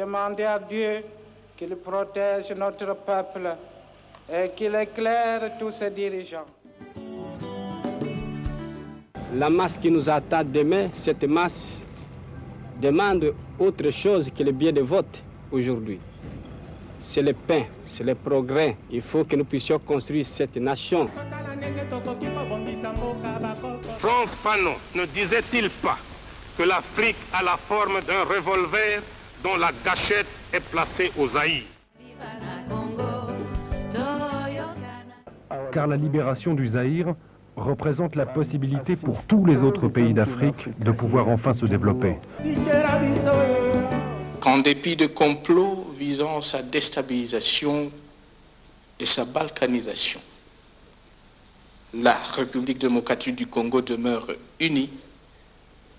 demander à Dieu qu'il protège notre peuple et qu'il éclaire tous ses dirigeants. La masse qui nous attend demain, cette masse demande autre chose que le bien de vote aujourd'hui. C'est le pain, c'est le progrès. Il faut que nous puissions construire cette nation. Frantz Fanon ne disait-il pas que l'Afrique a la forme d'un revolver dont la gâchette est placée au Zaïre? Car la libération du Zaïre représente la possibilité pour tous les autres pays d'Afrique de pouvoir enfin se développer. Qu'en dépit de complots visant sa déstabilisation et sa balkanisation, la République démocratique du Congo demeure unie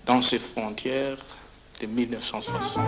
dans ses frontières de 1960.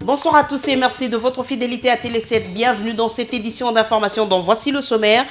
Bonsoir à tous et merci de votre fidélité à Télé 7. Bienvenue dans cette édition d'information dont voici le sommaire.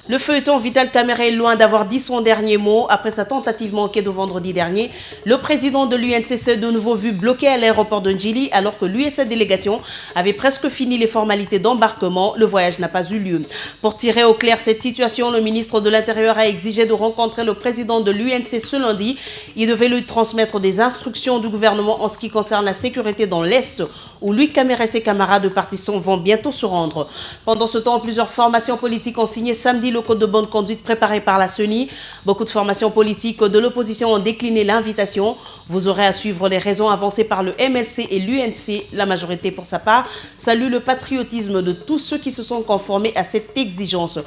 Le feuilleton Vital Kamerhe est loin d'avoir dit son dernier mot après sa tentative manquée de vendredi dernier. Le président de l'UNC s'est de nouveau vu bloqué à l'aéroport de Njili alors que lui et sa délégation avaient presque fini les formalités d'embarquement. Le voyage n'a pas eu lieu. Pour tirer au clair cette situation, le ministre de l'Intérieur a exigé de rencontrer le président de l'UNC ce lundi. Il devait lui transmettre des instructions du gouvernement en ce qui concerne la sécurité dans l'Est où Louis Kamerhe et ses camarades de partition vont bientôt se rendre. Pendant ce temps, plusieurs formations politiques ont signé samedi le code de bonne conduite préparé par la CENI. Beaucoup de formations politiques de l'opposition ont décliné l'invitation. Vous aurez à suivre les raisons avancées par le MLC et l'UNC. La majorité, pour sa part, salue le patriotisme de tous ceux qui se sont conformés à cette exigence.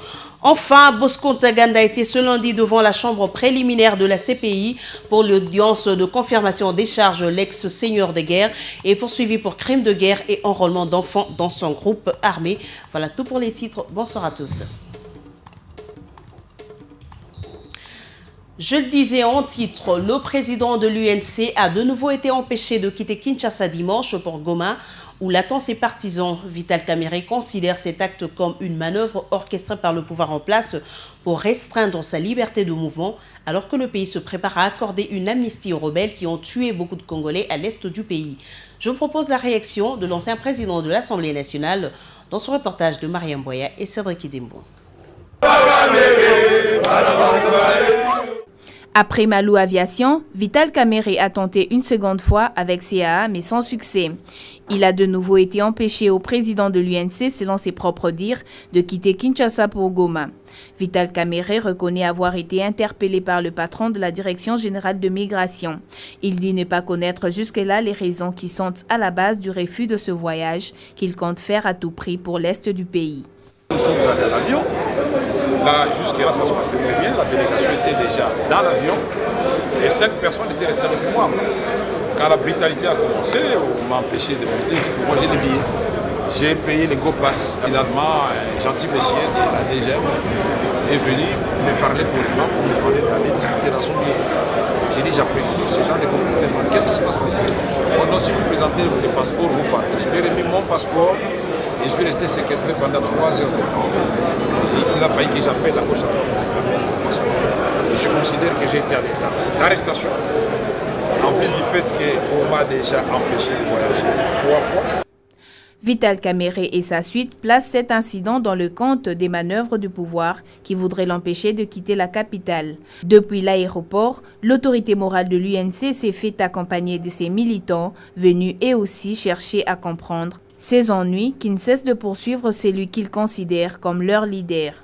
Enfin, Bosco Ntaganda a été ce lundi devant la chambre préliminaire de la CPI pour l'audience de confirmation des charges l'ex-seigneur de guerre et poursuivi pour crime de guerre et enrôlement d'enfants dans son groupe armé. Voilà tout pour les titres. Bonsoir à tous. Je le disais en titre, le président de l'UNC a de nouveau été empêché de quitter Kinshasa dimanche pour Goma, où l'attendent ses partisans. Vital Kamerhe considère cet acte comme une manœuvre orchestrée par le pouvoir en place pour restreindre sa liberté de mouvement, alors que le pays se prépare à accorder une amnistie aux rebelles qui ont tué beaucoup de Congolais à l'est du pays. Je vous propose la réaction de l'ancien président de l'Assemblée nationale dans ce reportage de Mariam Boya et Cédric Idembo. Après Malou Aviation, Vital Kamerhe a tenté une seconde fois avec CAA, mais sans succès. Il a de nouveau été empêché au président de l'UNC, selon ses propres dires, de quitter Kinshasa pour Goma. Vital Kamerhe reconnaît avoir été interpellé par le patron de la Direction générale de migration. Il dit ne pas connaître jusque-là les raisons qui sont à la base du refus de ce voyage qu'il compte faire à tout prix pour l'est du pays. Nous sommes allés à l'avion. Là, jusque-là, ça se passait très bien. La délégation était déjà dans l'avion et 5 personnes étaient restées avec moi. Quand la brutalité a commencé, on m'a empêché de monter. Pour moi, j'ai les billets. J'ai payé les go-pass. Finalement, un gentil monsieur de la DGM est venu me parler poliment pour me demander d'aller discuter dans son billet. J'ai dit, j'apprécie ce genre de comportement. Qu'est-ce qui se passe, monsieur? Oh non, si vous présentez le passeport, vous partez. Je lui ai remis mon passeport. Et je suis resté séquestré pendant 3 heures de temps. Il a failli que j'appelle la gauche à droite pour mettre mon passeport. Et je considère que j'ai été en état d'arrestation. En plus du fait qu'on m'a déjà empêché de voyager 3 fois. Vital Kamerhe et sa suite placent cet incident dans le compte des manœuvres du pouvoir qui voudraient l'empêcher de quitter la capitale. Depuis l'aéroport, l'autorité morale de l'UNC s'est fait accompagner de ses militants venus eux aussi chercher à comprendre ces ennuis qui ne cessent de poursuivre celui qu'ils considèrent comme leur leader.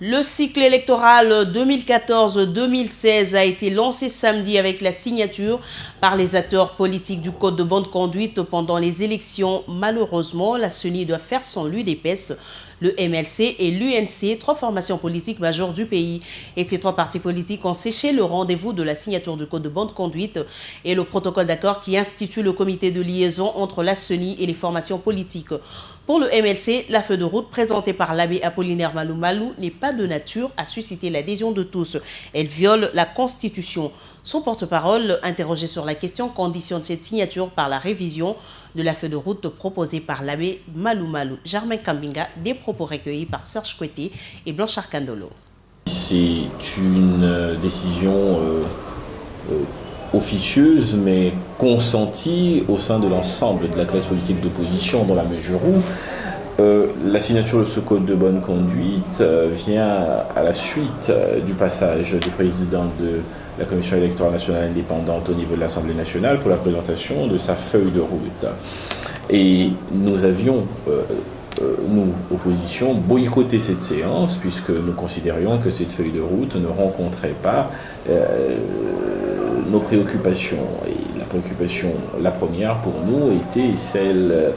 Le cycle électoral 2014-2016 a été lancé samedi avec la signature par les acteurs politiques du Code de bonne conduite pendant les élections. Malheureusement, la CENI doit faire son l'UDPS. le MLC et l'UNC, 3 formations politiques majeures du pays. Et ces 3 partis politiques ont séché le rendez-vous de la signature du Code de bonne conduite et le protocole d'accord qui institue le comité de liaison entre la CENI et les formations politiques. Pour le MLC, la feuille de route présentée par l'abbé Apollinaire Malou Malou n'est pas de nature à susciter l'adhésion de tous. Elle viole la Constitution. Son porte-parole, interrogé sur la question, conditionne cette signature par la révision de la feuille de route proposée par l'abbé Malou Malou. Germain Kambinga, des propos recueillis par Serge Koueté et Blanchard Kandolo. C'est une décision officieuse mais consentie au sein de l'ensemble de la classe politique d'opposition, dans la mesure où la signature de ce code de bonne conduite vient à la suite du passage du président de la Commission électorale nationale indépendante au niveau de l'Assemblée nationale pour la présentation de sa feuille de route. Et nous avions, nous, opposition, boycotté cette séance puisque nous considérions que cette feuille de route ne rencontrait pas nos préoccupations. Et la préoccupation, la première pour nous, était celle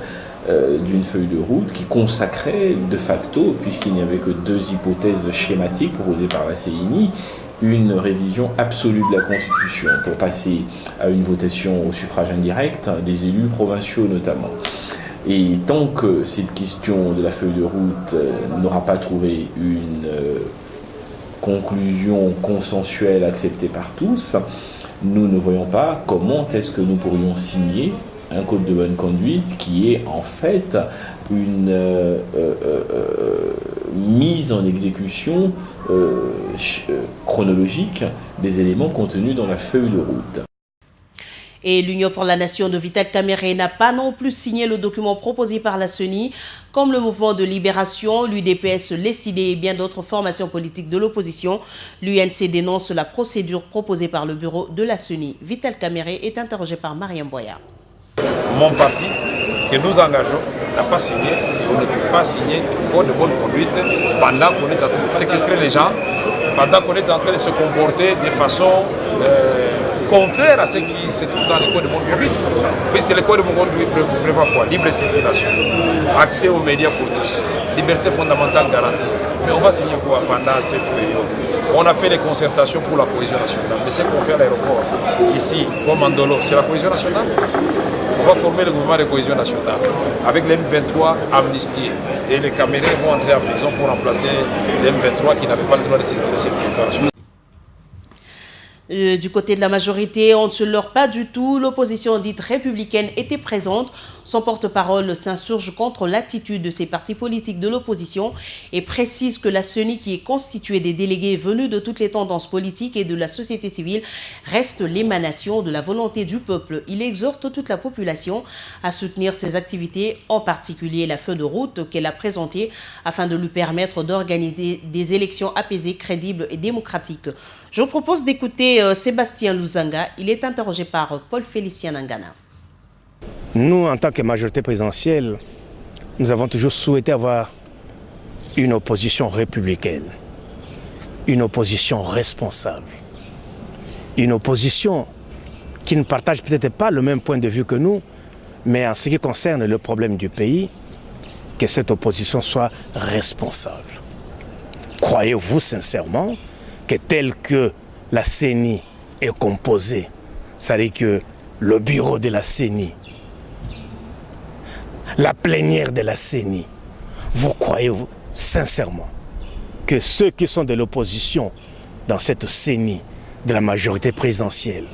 d'une feuille de route qui consacrait de facto, puisqu'il n'y avait que 2 hypothèses schématiques proposées par la CENI, une révision absolue de la Constitution pour passer à une votation au suffrage indirect des élus provinciaux notamment. Et tant que cette question de la feuille de route n'aura pas trouvé une conclusion consensuelle acceptée par tous, nous ne voyons pas comment est-ce que nous pourrions signer un code de bonne conduite qui est en fait une mise en exécution chronologique des éléments contenus dans la feuille de route. Et l'Union pour la Nation de Vital Kamerhe n'a pas non plus signé le document proposé par la CENI, comme le Mouvement de Libération, l'UDPS, l'ECD et bien d'autres formations politiques de l'opposition. L'UNC dénonce la procédure proposée par le bureau de la CENI. Vital Kamerhe est interrogé par Mariam Boya. Mon parti, que nous engageons, n'a pas signé et on ne peut pas signer le code de bonne conduite pendant qu'on est en train de séquestrer les gens, pendant qu'on est en train de se comporter de façon contraire à ce qui se trouve dans les codes de bonne conduite. Puisque les codes de bonne conduite prévoient quoi? Libre circulation, accès aux médias pour tous, liberté fondamentale garantie. Mais on va signer quoi pendant cette période? On a fait les concertations pour la cohésion nationale. Mais ce qu'on fait à l'aéroport, ici, comme en Dolo, c'est la cohésion nationale. On va former le mouvement de cohésion nationale avec les M23 amnistiés. Et les Camerounais vont entrer en prison pour remplacer les M23 qui n'avaient pas le droit de circuler sur le territoire national. Du côté de la majorité, on ne se leurre pas du tout. L'opposition dite républicaine était présente. Son porte-parole s'insurge contre l'attitude de ces partis politiques de l'opposition et précise que la CENI, qui est constituée des délégués venus de toutes les tendances politiques et de la société civile, reste l'émanation de la volonté du peuple. Il exhorte toute la population à soutenir ses activités, en particulier la feuille de route qu'elle a présentée afin de lui permettre d'organiser des élections apaisées, crédibles et démocratiques. Je vous propose d'écouter Sébastien Luzanga. Il est interrogé par Paul Félicien Nangana. Nous, en tant que majorité présidentielle, nous avons toujours souhaité avoir une opposition républicaine, une opposition responsable, une opposition qui ne partage peut-être pas le même point de vue que nous, mais en ce qui concerne le problème du pays, que cette opposition soit responsable. Croyez-vous sincèrement que tel que la CENI est composée, c'est-à-dire que le bureau de la CENI, la plénière de la CENI, vous croyez sincèrement que ceux qui sont de l'opposition dans cette CENI de la majorité présidentielle,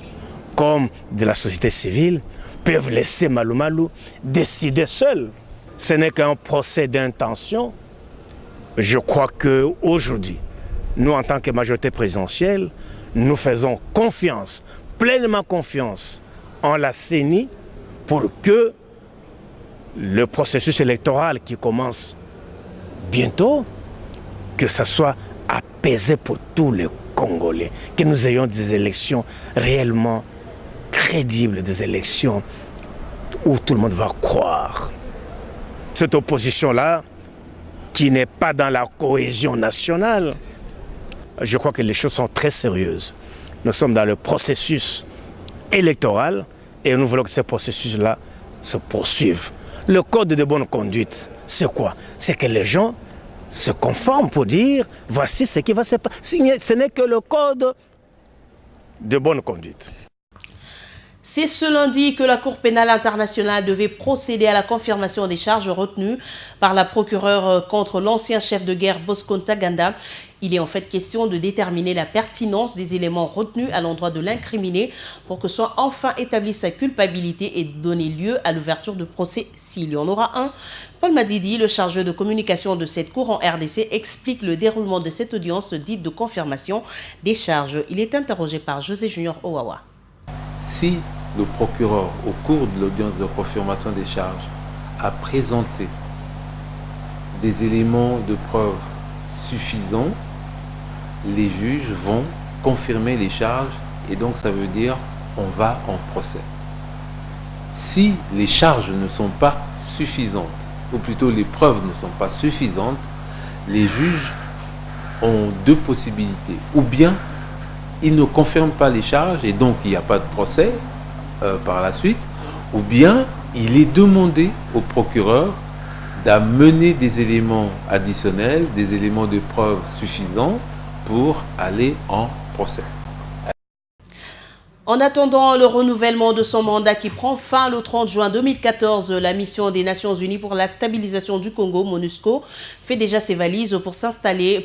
comme de la société civile, peuvent laisser Malou Malou décider seul? Ce n'est qu'un procès d'intention. Je crois qu'aujourd'hui, nous, en tant que majorité présidentielle, nous faisons confiance, pleinement confiance en la CENI pour que le processus électoral qui commence bientôt, que ça soit apaisé pour tous les Congolais, que nous ayons des élections réellement crédibles, des élections où tout le monde va croire. Cette opposition-là, qui n'est pas dans la cohésion nationale, je crois que les choses sont très sérieuses. Nous sommes dans le processus électoral et nous voulons que ce processus-là se poursuive. Le code de bonne conduite, c'est quoi? C'est que les gens se conforment pour dire voici ce qui va se passer. Ce n'est que le code de bonne conduite. C'est ce lundi que la Cour pénale internationale devait procéder à la confirmation des charges retenues par la procureure contre l'ancien chef de guerre Bosco Ntaganda. Il est en fait question de déterminer la pertinence des éléments retenus à l'endroit de l'incriminé pour que soit enfin établie sa culpabilité et donner lieu à l'ouverture de procès s'il y en aura un. Paul Madidi, le chargé de communication de cette cour en RDC, explique le déroulement de cette audience dite de confirmation des charges. Il est interrogé par José Junior Owawa. Si le procureur, au cours de l'audience de confirmation des charges, a présenté des éléments de preuve suffisants, les juges vont confirmer les charges et donc ça veut dire on va en procès. Si les charges ne sont pas suffisantes, ou plutôt les preuves ne sont pas suffisantes, les juges ont deux possibilités. Ou bien ils ne confirment pas les charges et donc il n'y a pas de procès par la suite, ou bien il est demandé au procureur d'amener des éléments additionnels, des éléments de preuve suffisants pour aller en procès. En attendant le renouvellement de son mandat qui prend fin le 30 juin 2014, la mission des Nations Unies pour la stabilisation du Congo, MONUSCO, fait déjà ses valises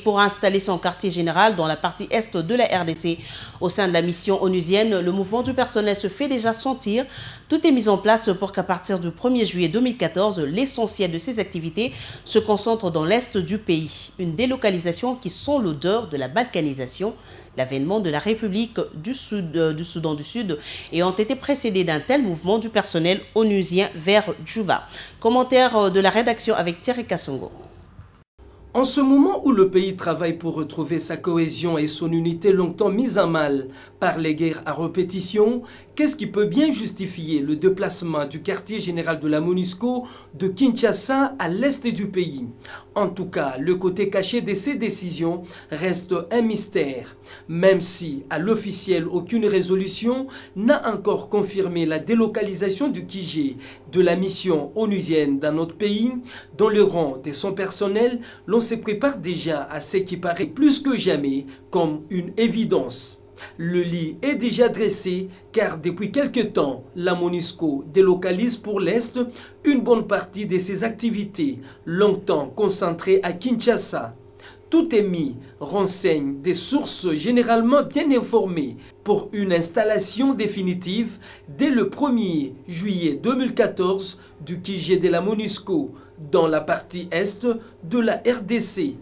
pour installer son quartier général dans la partie est de la RDC. Au sein de la mission onusienne, le mouvement du personnel se fait déjà sentir. Tout est mis en place pour qu'à partir du 1er juillet 2014, l'essentiel de ces activités se concentre dans l'est du pays. Une délocalisation qui sent l'odeur de la balkanisation. L'avènement de la République du Soudan du Sud ayant été précédé d'un tel mouvement du personnel onusien vers Djouba. Commentaire de la rédaction avec Thierry Kassongo. En ce moment où le pays travaille pour retrouver sa cohésion et son unité longtemps mise à mal par les guerres à répétition, qu'est-ce qui peut bien justifier le déplacement du quartier général de la MONUSCO de Kinshasa à l'est du pays? En tout cas, le côté caché de ces décisions reste un mystère, même si, à l'officiel, aucune résolution n'a encore confirmé la délocalisation du QG de la mission onusienne dans notre pays. Dans le rang de son personnel, l'on se prépare déjà à ce qui paraît plus que jamais comme une évidence. Le lit est déjà dressé car depuis quelque temps, la MONUSCO délocalise pour l'Est une bonne partie de ses activités, longtemps concentrées à Kinshasa. Tout est mis, renseigne des sources généralement bien informées pour une installation définitive dès le 1er juillet 2014 du QG de la MONUSCO dans la partie est de la RDC.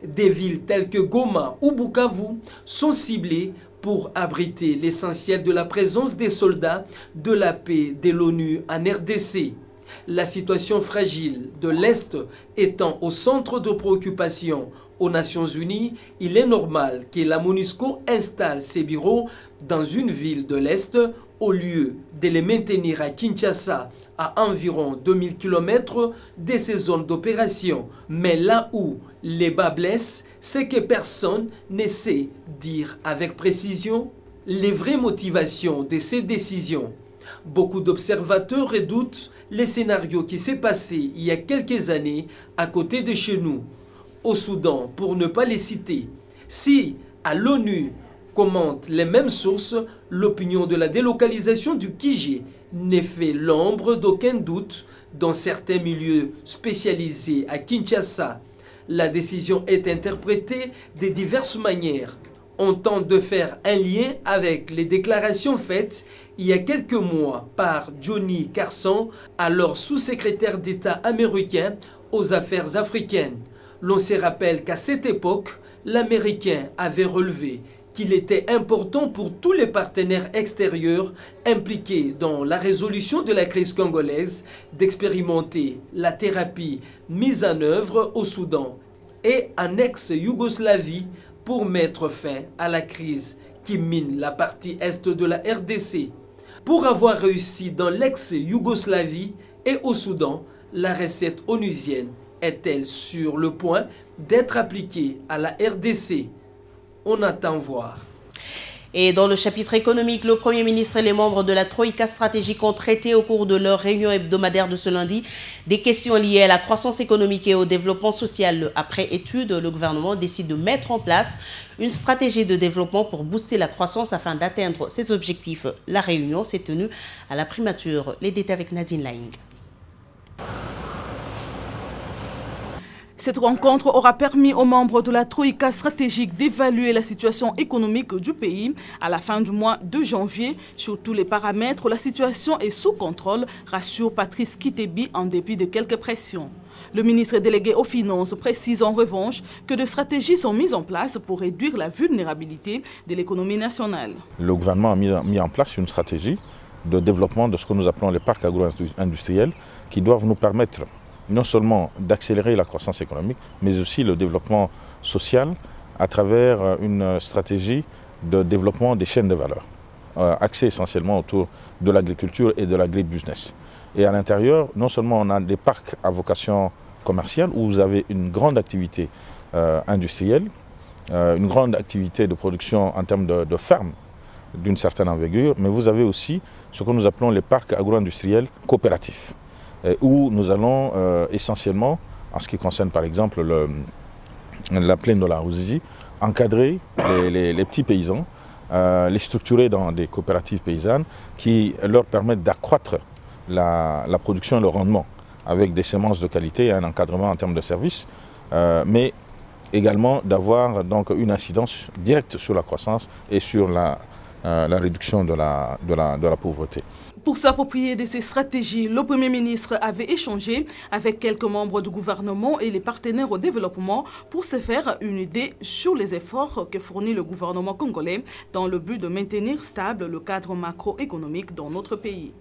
Des villes telles que Goma ou Bukavu sont ciblées pour abriter l'essentiel de la présence des soldats de la paix de l'ONU en RDC. La situation fragile de l'Est étant au centre de préoccupation aux Nations Unies, il est normal que la MONUSCO installe ses bureaux dans une ville de l'Est au lieu de les maintenir à Kinshasa, à environ 2000 km de ces zones d'opération. Mais là où les bas blessent, c'est que personne ne sait dire avec précision les vraies motivations de ces décisions. Beaucoup d'observateurs redoutent les scénarios qui s'est passé il y a quelques années à côté de chez nous, au Soudan, pour ne pas les citer. Si, à l'ONU, commentent les mêmes sources, l'opinion de la délocalisation du QG n'est fait l'ombre d'aucun doute dans certains milieux spécialisés à Kinshasa. La décision est interprétée de diverses manières. On tente de faire un lien avec les déclarations faites il y a quelques mois par Johnny Carson, alors sous-secrétaire d'État américain aux affaires africaines. L'on se rappelle qu'à cette époque, l'Américain avait relevé qu'il était important pour tous les partenaires extérieurs impliqués dans la résolution de la crise congolaise d'expérimenter la thérapie mise en œuvre au Soudan et en ex-Yougoslavie pour mettre fin à la crise qui mine la partie est de la RDC. Pour avoir réussi dans l'ex-Yougoslavie et au Soudan, la recette onusienne est-elle sur le point d'être appliquée à la RDC? On attend voir. Et dans le chapitre économique, le Premier ministre et les membres de la Troïka stratégique ont traité au cours de leur réunion hebdomadaire de ce lundi des questions liées à la croissance économique et au développement social. Après étude, le gouvernement décide de mettre en place une stratégie de développement pour booster la croissance afin d'atteindre ses objectifs. La réunion s'est tenue à la primature. Les détails avec Nadine Laing. Cette rencontre aura permis aux membres de la Troïka stratégique d'évaluer la situation économique du pays. À la fin du mois de janvier, sur tous les paramètres, la situation est sous contrôle, rassure Patrice Kitebi en dépit de quelques pressions. Le ministre délégué aux Finances précise en revanche que des stratégies sont mises en place pour réduire la vulnérabilité de l'économie nationale. Le gouvernement a mis en place une stratégie de développement de ce que nous appelons les parcs agro-industriels qui doivent nous permettre non seulement d'accélérer la croissance économique, mais aussi le développement social à travers une stratégie de développement des chaînes de valeur, axée essentiellement autour de l'agriculture et de l'agribusiness. Et à l'intérieur, non seulement on a des parcs à vocation commerciale, où vous avez une grande activité industrielle, une grande activité de production en termes de fermes d'une certaine envergure, mais vous avez aussi ce que nous appelons les parcs agro-industriels coopératifs, où nous allons essentiellement, en ce qui concerne par exemple la plaine de la Ruzizi, encadrer les petits paysans, les structurer dans des coopératives paysannes qui leur permettent d'accroître la production et le rendement avec des semences de qualité et un encadrement en termes de services, mais également d'avoir donc une incidence directe sur la croissance et sur la réduction de la pauvreté. Pour s'approprier de ces stratégies, le Premier ministre avait échangé avec quelques membres du gouvernement et les partenaires au développement pour se faire une idée sur les efforts que fournit le gouvernement congolais dans le but de maintenir stable le cadre macroéconomique dans notre pays.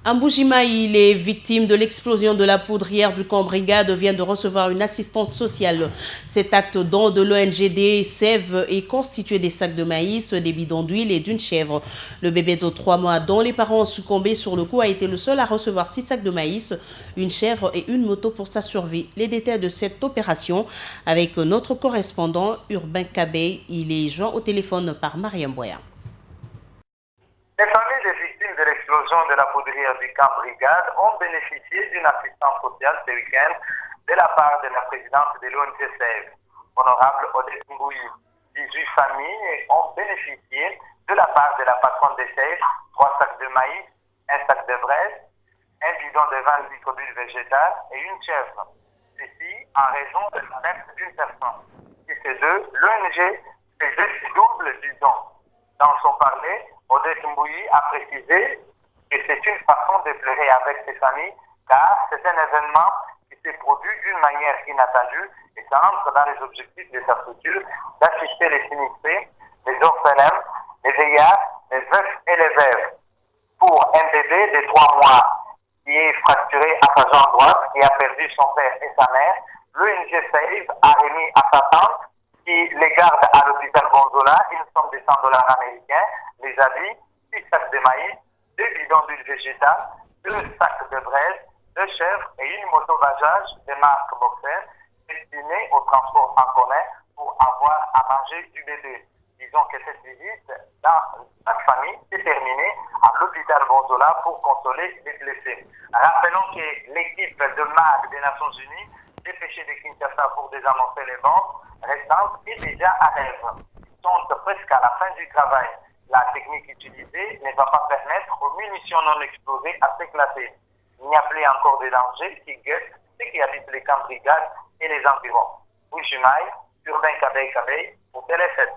À Mbujimayi, les victimes de l'explosion de la poudrière du camp Brigade viennent de recevoir une assistance sociale. Cet acte don de l'ONG Sève est constitué des sacs de maïs, des bidons d'huile et d'une chèvre. Le bébé de 3 mois dont les parents ont succombé sur le coup a été le seul à recevoir 6 sacs de maïs, une chèvre et une moto pour sa survie. Les détails de cette opération avec notre correspondant Urbain Kabey. Il est joint au téléphone par Mariam Boya. Les familles des victimes de l'explosion de la poudrière du camp Brigade ont bénéficié d'une assistance sociale ce week-end de la part de la présidente de l'ONG Sève, honorable Odette Mbouyi. 18 familles ont bénéficié de la part de la patronne des Sèves 3 sacs de maïs, un sac de braise, un bidon de 20 litres d'huile végétale et une chèvre. Ceci en raison de la perte d'une personne. Et ces deux, l'ONG faisait double du don. Dans son parler, Odette Mbouyi a précisé que c'est une façon de pleurer avec ses familles car c'est un événement qui s'est produit d'une manière inattendue et ça entre dans les objectifs de sa structure d'assister les sinistrés, les orphelins, les vieillards, les veufs et les veuves. Pour un bébé de 3 mois qui est fracturé à sa jambe droite, qui a perdu son père et sa mère, l'ONG Save a remis à sa tante qui les garde à l'hôpital Gonzola une somme de $100 américains, les habits, 6 sacs de maïs, 2 bidons d'huile végétale, 2 sacs de braise, 2 chèvres et une moto bajaj de marque Boxer destinée au transport en commun pour avoir à manger du bébé. Disons que cette visite dans chaque famille s'est terminée à l'hôpital Gonzola pour consoler les blessés. Rappelons que l'équipe de MAG des Nations Unies dépêchée de Kinshasa pour désamorcer les bombes restantes est déjà à rêve. Ils sont presque à la fin du travail. La technique utilisée ne va pas permettre aux munitions non explosées à s'éclater. Il n'y a plus encore de danger qui guettent ceux qui habitent les camps Brigade et les environs. Mbujimayi, Urbain Kabey pour Télé7.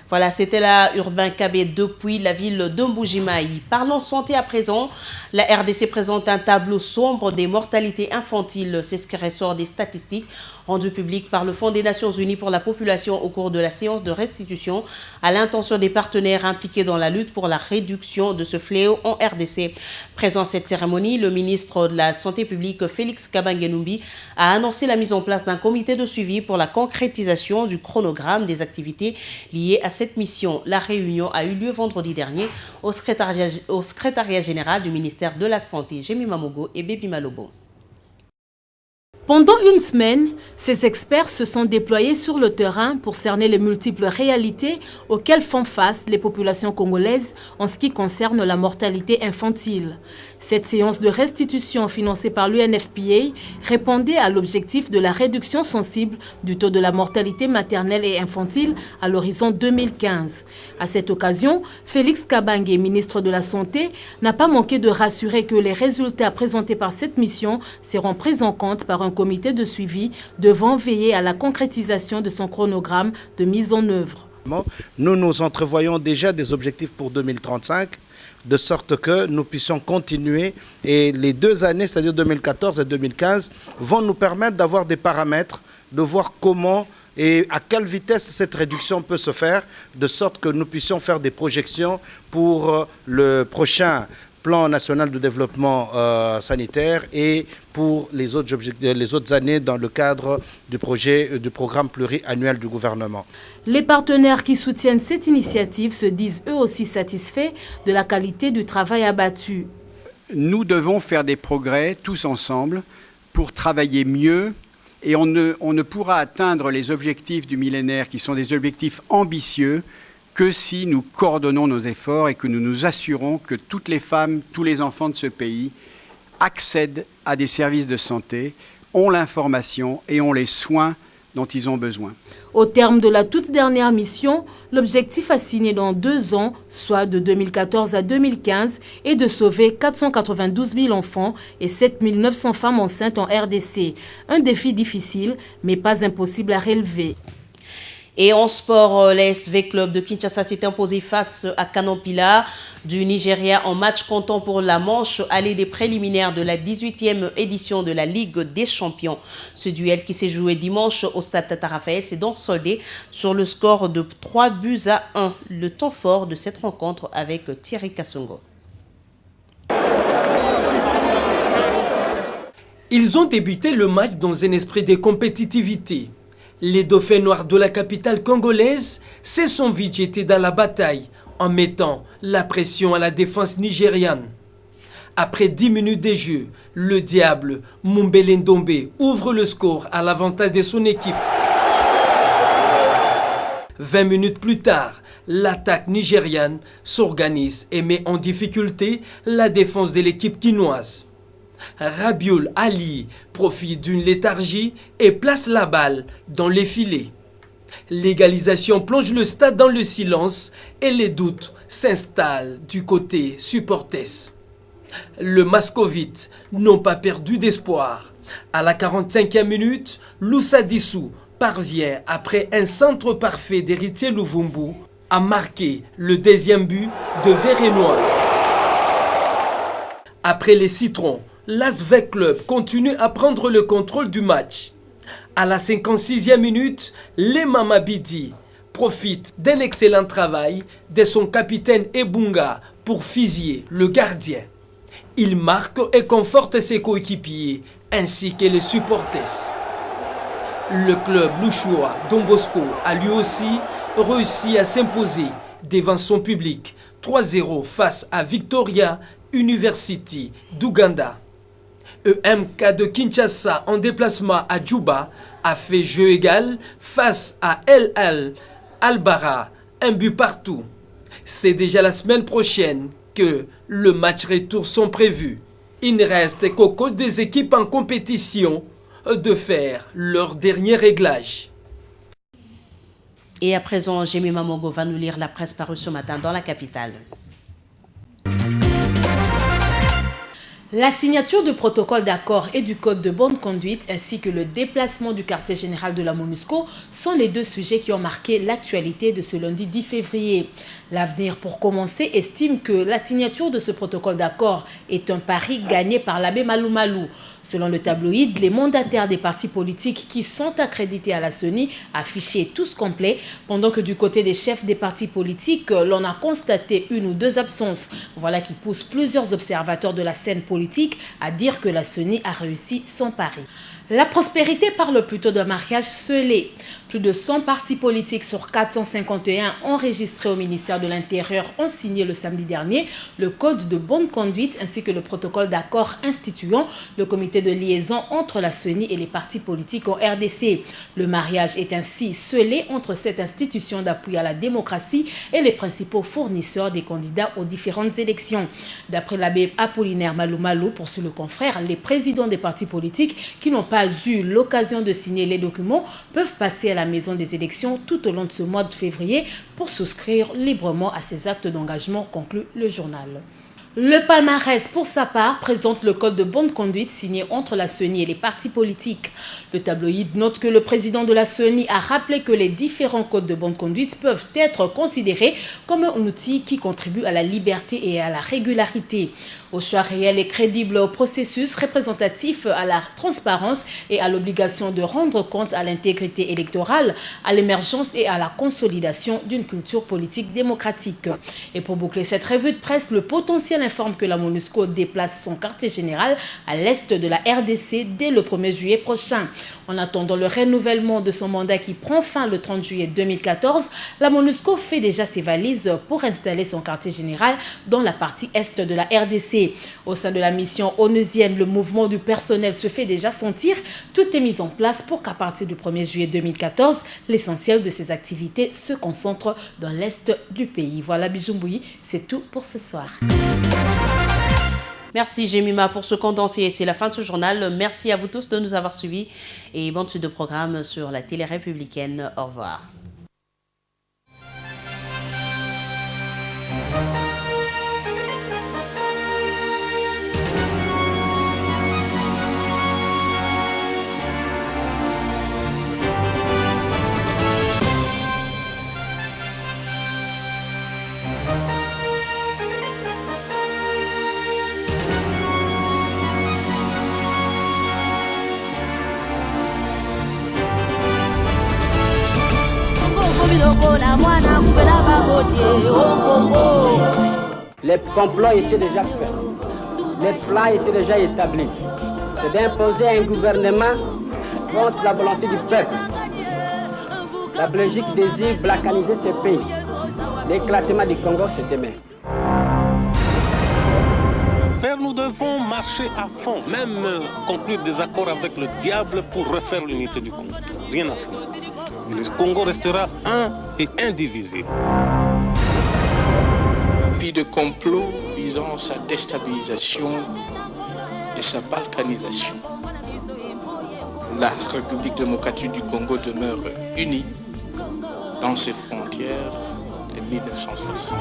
Voilà, c'était là Urbain Kabey depuis la ville de Mbujimayi. Parlons santé à présent. La RDC présente un tableau sombre des mortalités infantiles. C'est ce qui ressort des statistiques rendues publiques par le Fonds des Nations Unies pour la population au cours de la séance de restitution à l'intention des partenaires impliqués dans la lutte pour la réduction de ce fléau en RDC. Présent à cette cérémonie, le ministre de la Santé publique Félix Kabange-Numbi a annoncé la mise en place d'un comité de suivi pour la concrétisation du chronogramme des activités liées à cette mission. La réunion a eu lieu vendredi dernier au secrétariat général du ministère de la Santé, Jemima Mogo et Baby Malobo. Pendant une semaine, ces experts se sont déployés sur le terrain pour cerner les multiples réalités auxquelles font face les populations congolaises en ce qui concerne la mortalité infantile. Cette séance de restitution financée par l'UNFPA répondait à l'objectif de la réduction sensible du taux de la mortalité maternelle et infantile à l'horizon 2015. À cette occasion, Félix Kabange, ministre de la Santé, n'a pas manqué de rassurer que les résultats présentés par cette mission seront pris en compte par un comité de suivi devant veiller à la concrétisation de son chronogramme de mise en œuvre. Nous entrevoyons déjà des objectifs pour 2035, de sorte que nous puissions continuer. Et les 2 années, c'est-à-dire 2014 et 2015, vont nous permettre d'avoir des paramètres, de voir comment et à quelle vitesse cette réduction peut se faire, de sorte que nous puissions faire des projections pour le prochain plan national de développement sanitaire et pour les autres années dans le cadre du programme pluriannuel du gouvernement. Les partenaires qui soutiennent cette initiative se disent eux aussi satisfaits de la qualité du travail abattu. Nous devons faire des progrès tous ensemble pour travailler mieux et on ne pourra atteindre les objectifs du millénaire qui sont des objectifs ambitieux que si nous coordonnons nos efforts et que nous nous assurons que toutes les femmes, tous les enfants de ce pays accèdent à des services de santé, ont l'information et ont les soins dont ils ont besoin. Au terme de la toute dernière mission, l'objectif assigné dans 2 ans, soit de 2014 à 2015, est de sauver 492 000 enfants et 7 900 femmes enceintes en RDC. Un défi difficile, mais pas impossible à relever. Et en sport, l'ASV Club de Kinshasa s'est imposé face à Kanompila du Nigeria en match comptant pour la manche allée des préliminaires de la 18e édition de la Ligue des Champions. Ce duel qui s'est joué dimanche au stade Tata Raphaël s'est donc soldé sur le score de 3-1. Le temps fort de cette rencontre avec Thierry Kassongo. Ils ont débuté le match dans un esprit de compétitivité. Les dauphins noirs de la capitale congolaise se sont vite jetés dans la bataille en mettant la pression à la défense nigériane. Après 10 minutes de jeu, le diable Mumbele Ndombe ouvre le score à l'avantage de son équipe. 20 minutes plus tard, l'attaque nigériane s'organise et met en difficulté la défense de l'équipe quinoise. Rabiul Ali profite d'une léthargie et place la balle dans les filets. L'égalisation plonge le stade dans le silence et les doutes s'installent du côté supporters. Le Mascovite n'ont pas perdu d'espoir. À la 45e minute, Loussa Dissou parvient, après un centre parfait d'Héritier Louvumbu, à marquer le 2e but de Vert et Noir. Après les Citrons, l'ASV Club continue à prendre le contrôle du match. À la 56e minute, les Mamabidi profitent d'un excellent travail de son capitaine Ebunga pour fusiller le gardien. Il marque et conforte ses coéquipiers ainsi que les supporters. Le club louchois Don Bosco a lui aussi réussi à s'imposer devant son public 3-0 face à Victoria University d'Ouganda. EMK de Kinshasa en déplacement à Djouba a fait jeu égal face à El Albara, un but partout. C'est déjà la semaine prochaine que le match retour sont prévus. Il ne reste qu'aux coachs des équipes en compétition de faire leur dernier réglage. Et à présent, Jémy Mamogo va nous lire la presse parue ce matin dans la capitale. La signature du protocole d'accord et du code de bonne conduite ainsi que le déplacement du quartier général de la MONUSCO sont les 2 sujets qui ont marqué l'actualité de ce lundi 10 février. L'Avenir, pour commencer, estime que la signature de ce protocole d'accord est un pari gagné par l'abbé Malou Malou. Selon le tabloïd, les mandataires des partis politiques qui sont accrédités à la CENI affichaient tous complets, pendant que du côté des chefs des partis politiques, l'on a constaté 1 ou 2 absences. Voilà qui pousse plusieurs observateurs de la scène politique à dire que la CENI a réussi son pari. La prospérité parle plutôt d'un mariage scellé. Plus de 100 partis politiques sur 451 enregistrés au ministère de l'Intérieur ont signé le samedi dernier le code de bonne conduite ainsi que le protocole d'accord instituant le comité comité de liaison entre la CENI et les partis politiques en RDC. Le mariage est ainsi scellé entre cette institution d'appui à la démocratie et les principaux fournisseurs des candidats aux différentes élections. D'après l'abbé Apollinaire Malou, poursuit le confrère, les présidents des partis politiques qui n'ont pas eu l'occasion de signer les documents peuvent passer à la maison des élections tout au long de ce mois de février pour souscrire librement à ces actes d'engagement, conclut le journal. Le palmarès, pour sa part, présente le code de bonne conduite signé entre la CENI et les partis politiques. Le tabloïd note que le président de la CENI a rappelé que les différents codes de bonne conduite peuvent être considérés comme un outil qui contribue à la liberté et à la régularité, au choix réel et crédible au processus représentatif, à la transparence et à l'obligation de rendre compte à l'intégrité électorale, à l'émergence et à la consolidation d'une culture politique démocratique. Et pour boucler cette revue de presse, le potentiel informe que la MONUSCO déplace son quartier général à l'est de la RDC dès le 1er juillet prochain. En attendant le renouvellement de son mandat qui prend fin le 30 juillet 2014, la MONUSCO fait déjà ses valises pour installer son quartier général dans la partie est de la RDC. Au sein de la mission onusienne, le mouvement du personnel se fait déjà sentir. Tout est mis en place pour qu'à partir du 1er juillet 2014, l'essentiel de ses activités se concentre dans l'est du pays. Voilà Bijoumboui, c'est tout pour ce soir. Merci Jemima pour ce condensé. C'est la fin de ce journal. Merci à vous tous de nous avoir suivis et bonne suite de programme sur la télé républicaine. Au revoir. Les complots étaient déjà faits. Les plans étaient déjà établis. C'est d'imposer un gouvernement contre la volonté du peuple. La Belgique désire balkaniser ce pays. L'éclatement du Congo, c'est demain. Nous devons marcher à fond, même conclure des accords avec le diable pour refaire l'unité du Congo. Rien à faire. Et le Congo restera un et indivisible. Puis de complot visant sa déstabilisation et sa balkanisation. La République démocratique du Congo demeure unie dans ses frontières de 1960.